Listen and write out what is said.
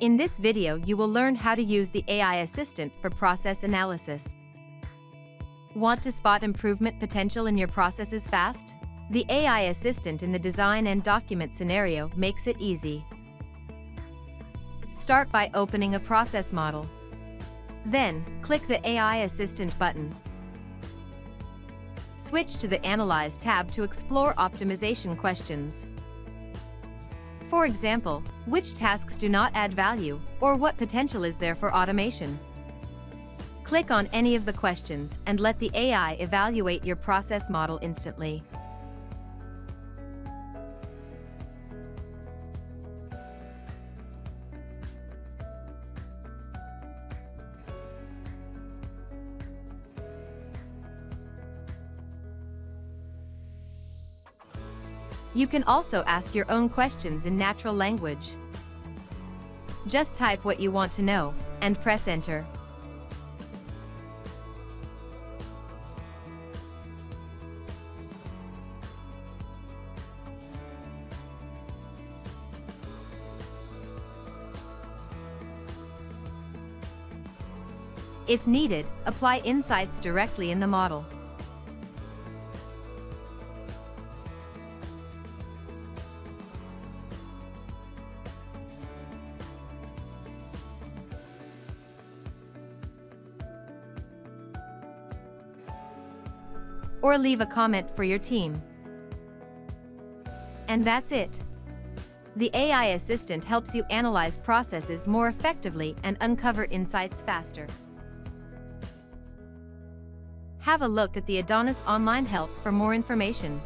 In this video you will learn how to use the AI assistant for process analysis. Want to spot improvement potential in your processes fast? The AI assistant in the design and document scenario makes it easy. Start by opening a process model. Then, click the AI assistant button. Switch to the Analyze tab to explore optimization questions. For example, which tasks do not add value, or what potential is there for automation? Click on any of the questions and let the AI evaluate your process model instantly. You can also ask your own questions in natural language. Just type what you want to know, and press Enter. If needed, apply insights directly in the model. Or leave a comment for your team. And that's it. The AI assistant helps you analyze processes more effectively and uncover insights faster. Have a look at the Adonis online help for more information.